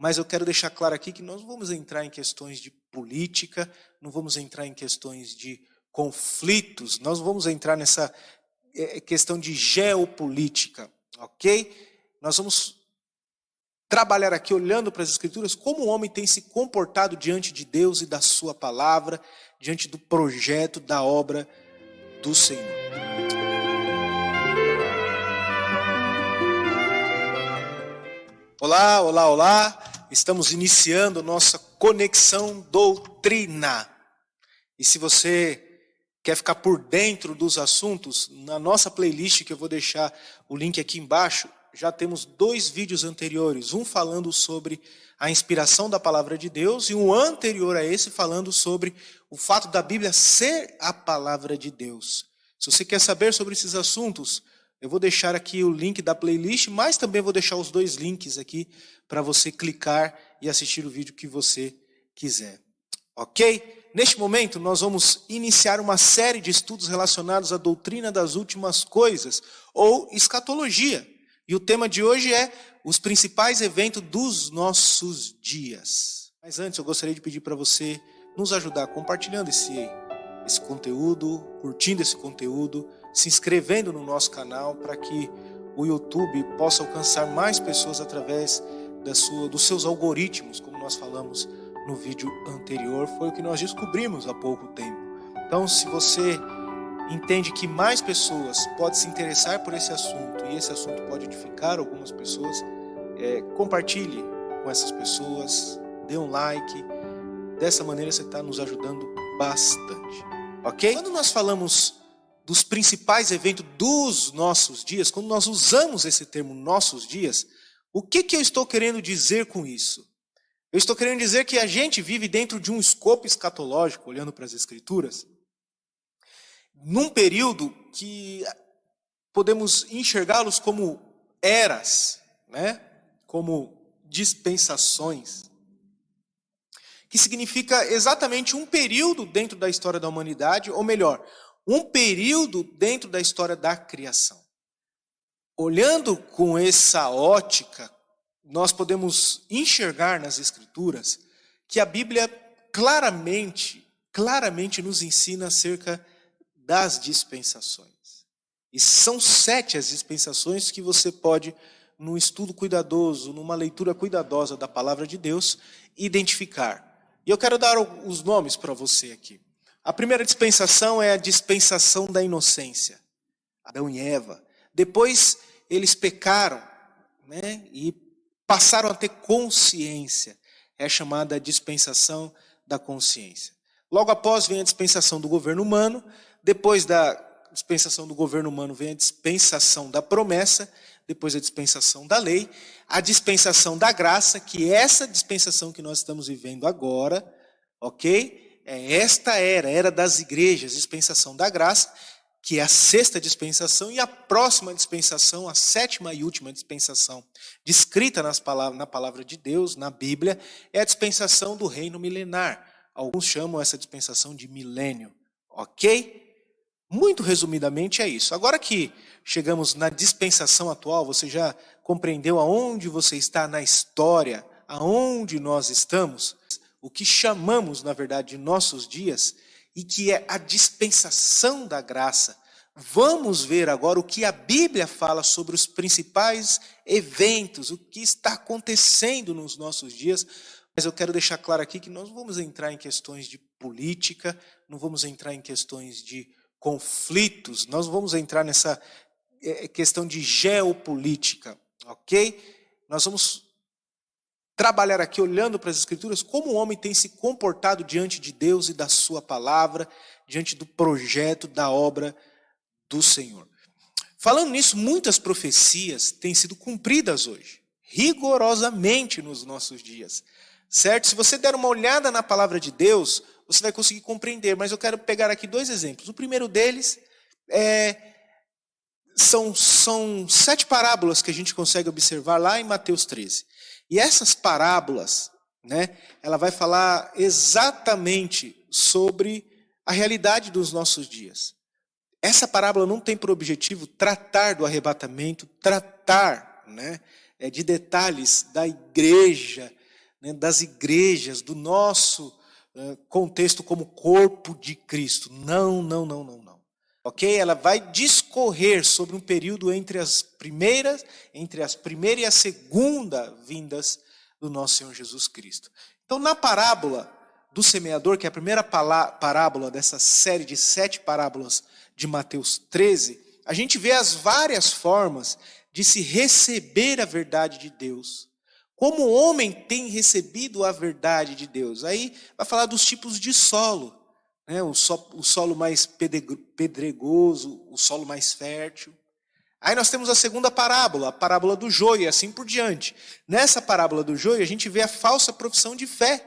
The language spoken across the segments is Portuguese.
mas eu quero deixar claro aqui que nós não vamos entrar em questões de política, não vamos entrar em questões de conflitos, nós vamos entrar nessa questão de geopolítica, ok? Nós vamos trabalhar aqui olhando para as Escrituras como o homem tem se comportado diante de Deus e da sua palavra, diante do projeto, da obra do Senhor. Olá, olá, olá! Estamos iniciando nossa Conexão Doutrina. E se você quer ficar por dentro dos assuntos, na nossa playlist, que eu vou deixar o link aqui embaixo, já temos 2 vídeos anteriores, um falando sobre a inspiração da palavra de Deus e um anterior a esse falando sobre o fato da Bíblia ser a palavra de Deus. Se você quer saber sobre esses assuntos, eu vou deixar aqui o link da playlist, mas também vou deixar os 2 links aqui para você clicar e assistir o vídeo que você quiser. Ok? Neste momento, nós vamos iniciar uma série de estudos relacionados à doutrina das últimas coisas, ou escatologia. E o tema de hoje é os principais eventos dos nossos dias. Mas antes, eu gostaria de pedir para você nos ajudar compartilhando esse conteúdo, curtindo esse conteúdo, se inscrevendo no nosso canal para que o YouTube possa alcançar mais pessoas através dos seus algoritmos, como nós falamos no vídeo anterior, foi o que nós descobrimos há pouco tempo. Então, se você entende que mais pessoas podem se interessar por esse assunto, e esse assunto pode edificar algumas pessoas, compartilhe com essas pessoas, dê um like, dessa maneira você está nos ajudando bastante, ok? Quando nós falamos dos principais eventos dos nossos dias, quando nós usamos esse termo nossos dias, o que eu estou querendo dizer com isso? Eu estou querendo dizer que a gente vive dentro de um escopo escatológico, olhando para as Escrituras, num período que podemos enxergá-los como eras, né? Como dispensações, que significa exatamente um período dentro da história da humanidade, ou melhor, um período dentro da história da criação. Olhando com essa ótica, nós podemos enxergar nas Escrituras que a Bíblia claramente nos ensina acerca das dispensações. E são 7 as dispensações que você pode, num estudo cuidadoso, numa leitura cuidadosa da palavra de Deus, identificar. E eu quero dar os nomes para você aqui. A primeira dispensação é a dispensação da inocência. Adão e Eva. Depois eles pecaram, né, e passaram a ter consciência. É chamada dispensação da consciência. Logo após vem a dispensação do governo humano. Depois da dispensação do governo humano vem a dispensação da promessa. Depois a dispensação da lei. A dispensação da graça, que é essa dispensação que nós estamos vivendo agora, ok? É esta era das igrejas, dispensação da graça, que é a 6ª dispensação, e a próxima dispensação, a 7ª e última dispensação, descrita na palavra de Deus, na Bíblia, é a dispensação do reino milenar. Alguns chamam essa dispensação de milênio, ok? Muito resumidamente é isso. Agora que chegamos na dispensação atual, você já compreendeu aonde você está na história, aonde nós estamos, o que chamamos, na verdade, de nossos dias, e que é a dispensação da graça. Vamos ver agora o que a Bíblia fala sobre os principais eventos, o que está acontecendo nos nossos dias. Mas eu quero deixar claro aqui que nós não vamos entrar em questões de política, não vamos entrar em questões de conflitos, nós vamos entrar nessa questão de geopolítica, ok? Nós vamos trabalhar aqui olhando para as Escrituras como o homem tem se comportado diante de Deus e da sua palavra, diante do projeto, da obra do Senhor. Falando nisso, muitas profecias têm sido cumpridas hoje, rigorosamente nos nossos dias, certo? Se você der uma olhada na palavra de Deus, você vai conseguir compreender, mas eu quero pegar aqui 2 exemplos. O primeiro deles são 7 parábolas que a gente consegue observar lá em Mateus 13. E essas parábolas, né, ela vai falar exatamente sobre a realidade dos nossos dias. Essa parábola não tem por objetivo tratar do arrebatamento, tratar, né, de detalhes da igreja, né, das igrejas, do nosso contexto como corpo de Cristo. Não, não, não, não, não. Ok? Ela vai discorrer sobre um período entre a primeira e a segunda vindas do nosso Senhor Jesus Cristo. Então, na parábola do semeador, que é a primeira parábola dessa série de 7 parábolas de Mateus 13, a gente vê as várias formas de se receber a verdade de Deus. Como o homem tem recebido a verdade de Deus? Aí vai falar dos tipos de solo. Né? O solo mais pedregoso, o solo mais fértil. Aí nós temos a segunda parábola, a parábola do joio e assim por diante. Nessa parábola do joio a gente vê a falsa profissão de fé.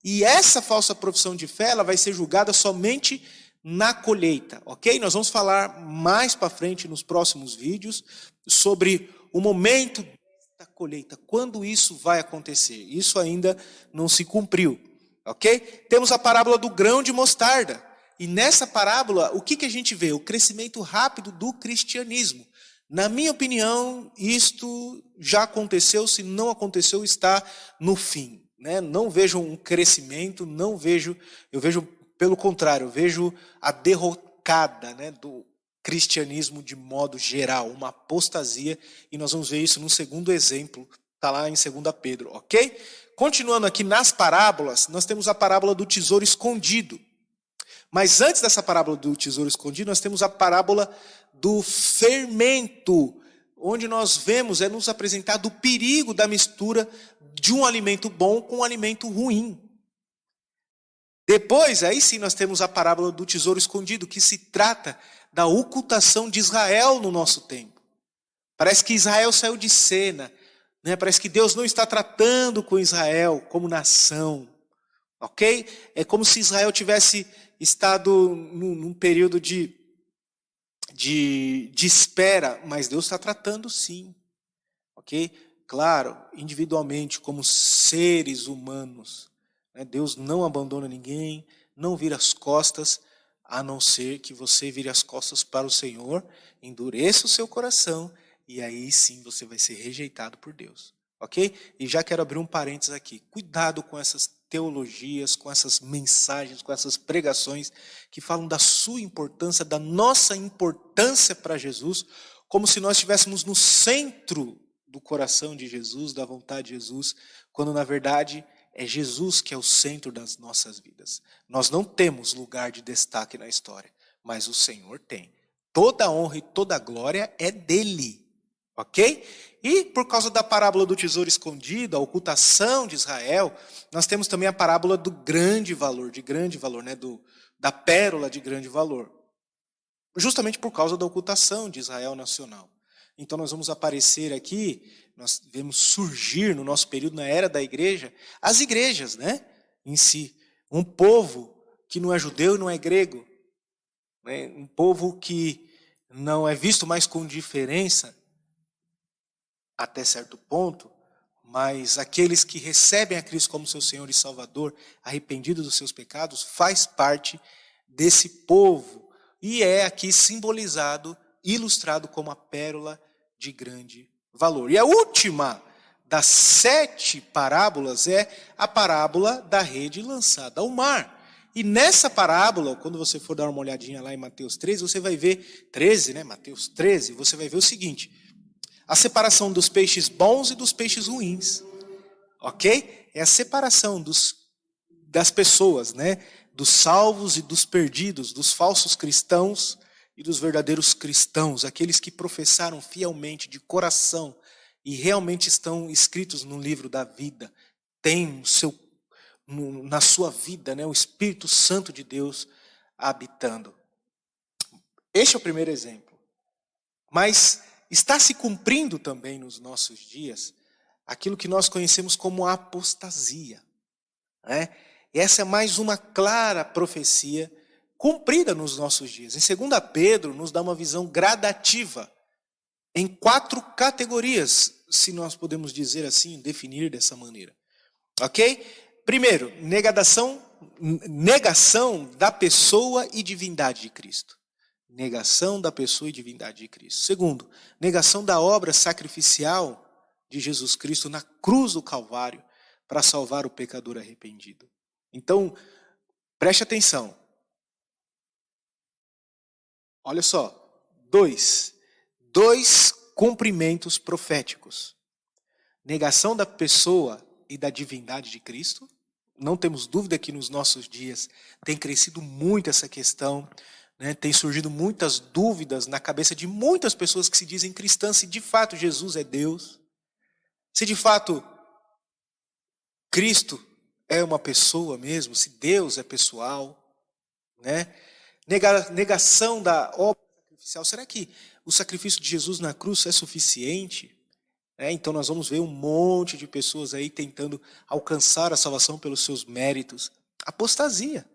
E essa falsa profissão de fé ela vai ser julgada somente na colheita, ok? Nós vamos falar mais para frente nos próximos vídeos sobre o momento da colheita, quando isso vai acontecer. Isso ainda não se cumpriu, ok? Temos a parábola do grão de mostarda. E nessa parábola, o que a gente vê? O crescimento rápido do cristianismo. Na minha opinião, isto já aconteceu, se não aconteceu, está no fim. Né? Não vejo um crescimento, eu vejo pelo contrário, eu vejo a derrocada, né, do cristianismo de modo geral, uma apostasia, e nós vamos ver isso num segundo exemplo, está lá em 2 Pedro, ok? Continuando aqui nas parábolas, nós temos a parábola do tesouro escondido. Mas antes dessa parábola do tesouro escondido, nós temos a parábola do fermento, onde nós vemos, nos apresentado o perigo da mistura de um alimento bom com um alimento ruim. Depois, aí sim, nós temos a parábola do tesouro escondido, que se trata da ocultação de Israel no nosso tempo. Parece que Israel saiu de cena, né? Parece que Deus não está tratando com Israel como nação, ok? É como se Israel tivesse estado num período de espera, mas Deus está tratando sim, ok? Claro, individualmente, como seres humanos, né? Deus não abandona ninguém, não vira as costas, a não ser que você vire as costas para o Senhor, endureça o seu coração, e aí sim você vai ser rejeitado por Deus, ok? E já quero abrir um parênteses aqui, cuidado com essas teologias, com essas mensagens, com essas pregações que falam da sua importância, da nossa importância para Jesus, como se nós estivéssemos no centro do coração de Jesus, da vontade de Jesus, quando na verdade é Jesus que é o centro das nossas vidas. Nós não temos lugar de destaque na história, mas o Senhor tem. Toda a honra e toda a glória é dele, ok? E por causa da parábola do tesouro escondido, a ocultação de Israel, nós temos também a parábola do grande valor, né? Da pérola de grande valor. Justamente por causa da ocultação de Israel nacional. Então nós vamos aparecer aqui, nós vemos surgir no nosso período, na era da igreja, as igrejas, né? Em si. Um povo que não é judeu e não é grego. Né? Um povo que não é visto mais com diferença, até certo ponto, mas aqueles que recebem a Cristo como seu Senhor e Salvador, arrependidos dos seus pecados, faz parte desse povo. E é aqui simbolizado, ilustrado como a pérola de grande valor. E a última das 7 parábolas é a parábola da rede lançada ao mar. E nessa parábola, quando você for dar uma olhadinha lá em Mateus 13, você vai ver, 13, né? Mateus 13, você vai ver o seguinte: a separação dos peixes bons e dos peixes ruins, ok? É a separação das pessoas, né? Dos salvos e dos perdidos, dos falsos cristãos e dos verdadeiros cristãos, aqueles que professaram fielmente, de coração, e realmente estão escritos no livro da vida, tem na sua vida, né, o Espírito Santo de Deus habitando. Este é o primeiro exemplo. Mas está se cumprindo também nos nossos dias aquilo que nós conhecemos como apostasia. Né? Essa é mais uma clara profecia cumprida nos nossos dias. Em 2 Pedro nos dá uma visão gradativa, em 4 categorias, se nós podemos dizer assim, definir dessa maneira. Ok? Primeiro, negação da pessoa e divindade de Cristo. Negação da pessoa e divindade de Cristo. Segundo, negação da obra sacrificial de Jesus Cristo na cruz do Calvário, para salvar o pecador arrependido. Então, preste atenção. Olha só, dois cumprimentos proféticos. Negação da pessoa e da divindade de Cristo. Não temos dúvida que nos nossos dias tem crescido muito essa questão, né? Tem surgido muitas dúvidas na cabeça de muitas pessoas que se dizem cristãs, se de fato Jesus é Deus, se de fato Cristo é uma pessoa mesmo, se Deus é pessoal, né? Negação da obra sacrificial. Será que o sacrifício de Jesus na cruz é suficiente? Então nós vamos ver um monte de pessoas aí tentando alcançar a salvação pelos seus méritos. Apostasia.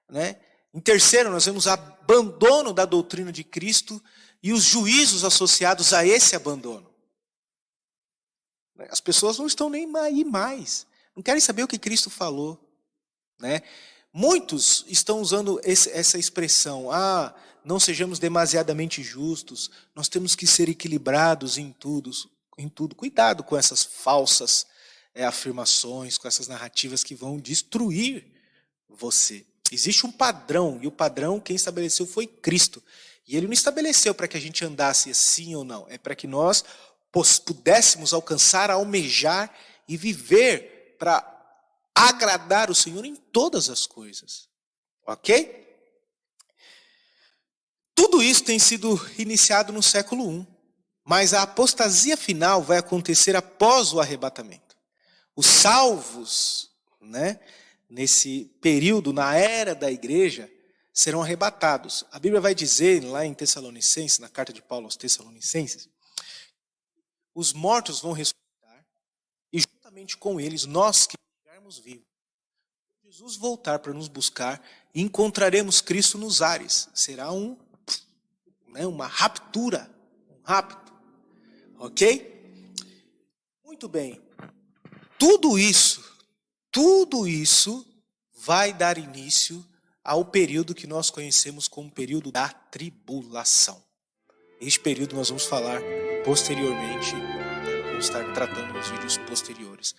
Né? Em terceiro, nós vemos abandono da doutrina de Cristo e os juízos associados a esse abandono. As pessoas não estão nem aí mais. Não querem saber o que Cristo falou. Né? Muitos estão usando essa expressão, não sejamos demasiadamente justos, nós temos que ser equilibrados em tudo. Cuidado com essas falsas afirmações, com essas narrativas que vão destruir você. Existe um padrão, e o padrão quem estabeleceu foi Cristo. E ele não estabeleceu para que a gente andasse assim ou não, é para que nós pudéssemos alcançar, almejar e viver para agradar o Senhor em todas as coisas. Ok? Tudo isso tem sido iniciado no século I. Mas a apostasia final vai acontecer após o arrebatamento. Os salvos, né, nesse período, na era da igreja, serão arrebatados. A Bíblia vai dizer, lá em Tessalonicenses, na carta de Paulo aos Tessalonicenses, os mortos vão ressuscitar e juntamente com eles, nós que estivermos vivos, Jesus voltar para nos buscar e encontraremos Cristo nos ares. Será uma raptura, um rapto. Ok? Muito bem. Tudo isso vai dar início ao período que nós conhecemos como período da tribulação. Este período nós vamos falar posteriormente, vamos estar tratando nos vídeos posteriores.